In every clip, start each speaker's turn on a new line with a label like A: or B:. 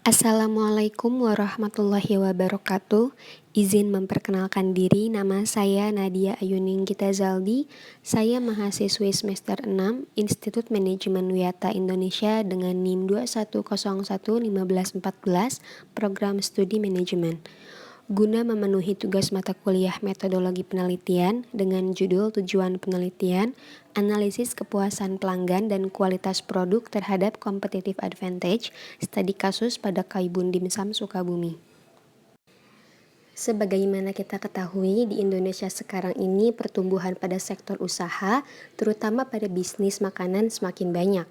A: Assalamualaikum warahmatullahi wabarakatuh. Izin memperkenalkan diri, nama saya Nadia Ayuninggita Zaldi. Saya mahasiswi semester 6 Institut Manajemen Wiyata Indonesia dengan NIM 21011514 Program Studi Manajemen. Guna memenuhi tugas mata kuliah metodologi penelitian dengan judul tujuan penelitian, analisis kepuasan pelanggan dan kualitas produk terhadap competitive advantage, studi kasus pada Kaibun Dimsum Sukabumi. Sebagaimana kita ketahui, di Indonesia sekarang ini pertumbuhan pada sektor usaha, terutama pada bisnis makanan semakin banyak,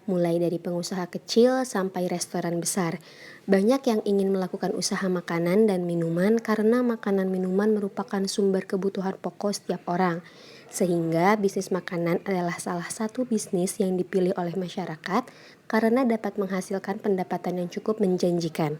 A: mulai dari pengusaha kecil sampai restoran besar. Banyak yang ingin melakukan usaha makanan dan minuman karena makanan minuman merupakan sumber kebutuhan pokok setiap orang. Sehingga bisnis makanan adalah salah satu bisnis yang dipilih oleh masyarakat karena dapat menghasilkan pendapatan yang cukup menjanjikan.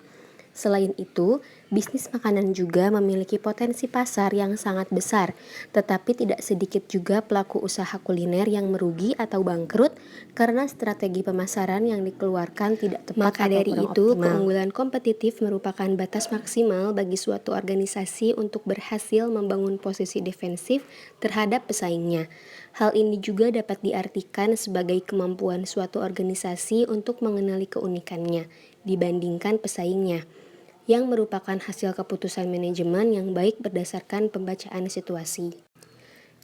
A: Selain itu, bisnis makanan juga memiliki potensi pasar yang sangat besar, tetapi tidak sedikit juga pelaku usaha kuliner yang merugi atau bangkrut karena strategi pemasaran yang dikeluarkan tidak tepat. Maka dari itu, keunggulan kompetitif merupakan batas maksimal bagi suatu organisasi untuk berhasil membangun posisi defensif terhadap pesaingnya. Hal ini juga dapat diartikan sebagai kemampuan suatu organisasi untuk mengenali keunikannya dibandingkan pesaingnya, yang merupakan hasil keputusan manajemen yang baik berdasarkan pembacaan situasi.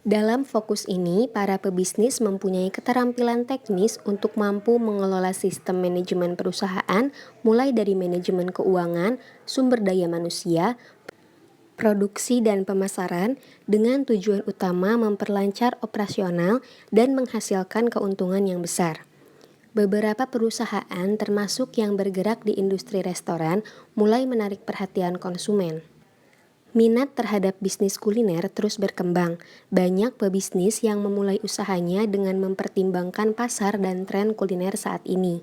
A: Dalam fokus ini, para pebisnis mempunyai keterampilan teknis untuk mampu mengelola sistem manajemen perusahaan, mulai dari manajemen keuangan, sumber daya manusia, produksi dan pemasaran, dengan tujuan utama memperlancar operasional dan menghasilkan keuntungan yang besar. Beberapa perusahaan termasuk yang bergerak di industri restoran mulai menarik perhatian konsumen. Minat terhadap bisnis kuliner terus berkembang. Banyak pebisnis yang memulai usahanya dengan mempertimbangkan pasar dan tren kuliner saat ini.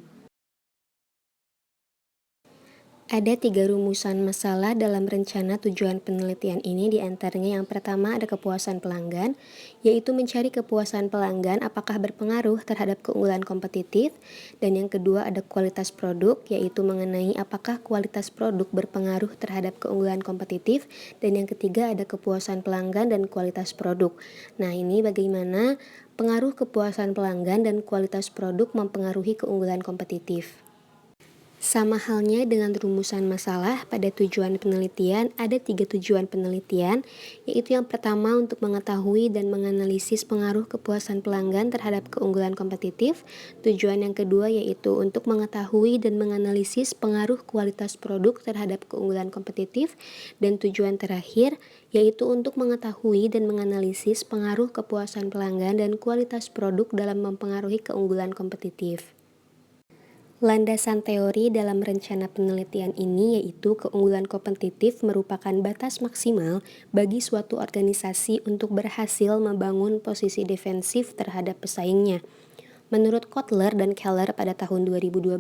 A: Ada 3 rumusan masalah dalam rencana tujuan penelitian ini, diantaranya yang pertama ada kepuasan pelanggan, yaitu mencari kepuasan pelanggan apakah berpengaruh terhadap keunggulan kompetitif, dan yang kedua ada kualitas produk, yaitu mengenai apakah kualitas produk berpengaruh terhadap keunggulan kompetitif, dan yang ketiga ada kepuasan pelanggan dan kualitas produk. Nah, ini bagaimana pengaruh kepuasan pelanggan dan kualitas produk mempengaruhi keunggulan kompetitif. Sama halnya dengan rumusan masalah, pada tujuan penelitian ada 3 tujuan penelitian, yaitu yang pertama untuk mengetahui dan menganalisis pengaruh kepuasan pelanggan terhadap keunggulan kompetitif. Tujuan yang kedua yaitu untuk mengetahui dan menganalisis pengaruh kualitas produk terhadap keunggulan kompetitif. Dan tujuan terakhir yaitu untuk mengetahui dan menganalisis pengaruh kepuasan pelanggan dan kualitas produk dalam mempengaruhi keunggulan kompetitif. Landasan teori dalam rencana penelitian ini yaitu keunggulan kompetitif merupakan batas maksimal bagi suatu organisasi untuk berhasil membangun posisi defensif terhadap pesaingnya. Menurut Kotler dan Keller pada tahun 2012,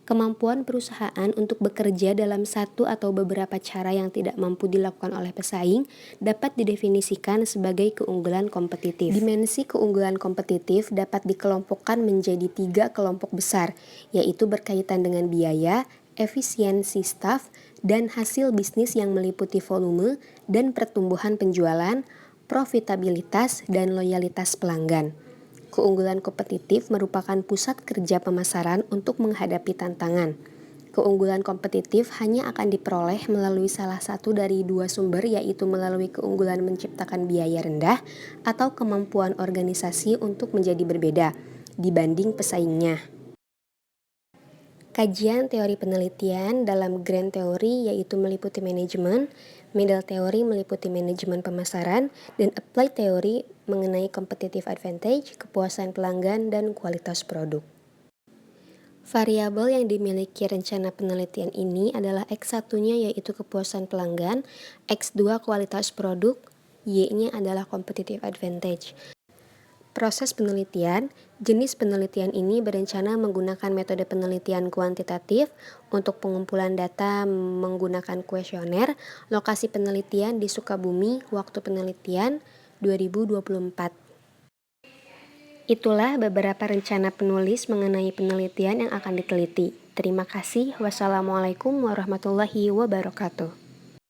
A: kemampuan perusahaan untuk bekerja dalam satu atau beberapa cara yang tidak mampu dilakukan oleh pesaing dapat didefinisikan sebagai keunggulan kompetitif. Dimensi keunggulan kompetitif dapat dikelompokkan menjadi 3 kelompok besar, yaitu berkaitan dengan biaya, efisiensi staf, dan hasil bisnis yang meliputi volume dan pertumbuhan penjualan, profitabilitas, dan loyalitas pelanggan. Keunggulan kompetitif merupakan pusat kerja pemasaran untuk menghadapi tantangan. Keunggulan kompetitif hanya akan diperoleh melalui salah satu dari 2 sumber, yaitu melalui keunggulan menciptakan biaya rendah atau kemampuan organisasi untuk menjadi berbeda dibanding pesaingnya. Kajian teori penelitian dalam Grand Theory yaitu meliputi manajemen, Middle Theory meliputi manajemen pemasaran, dan Applied Theory mengenai competitive advantage, kepuasan pelanggan, dan kualitas produk. Variabel yang dimiliki rencana penelitian ini adalah X1-nya yaitu kepuasan pelanggan, X2 kualitas produk, Y-nya adalah competitive advantage. Proses penelitian, jenis penelitian ini berencana menggunakan metode penelitian kuantitatif untuk pengumpulan data menggunakan kuesioner, lokasi penelitian di Sukabumi, waktu penelitian 2024. Itulah beberapa rencana penulis mengenai penelitian yang akan diteliti. Terima kasih. Wassalamualaikum warahmatullahi wabarakatuh.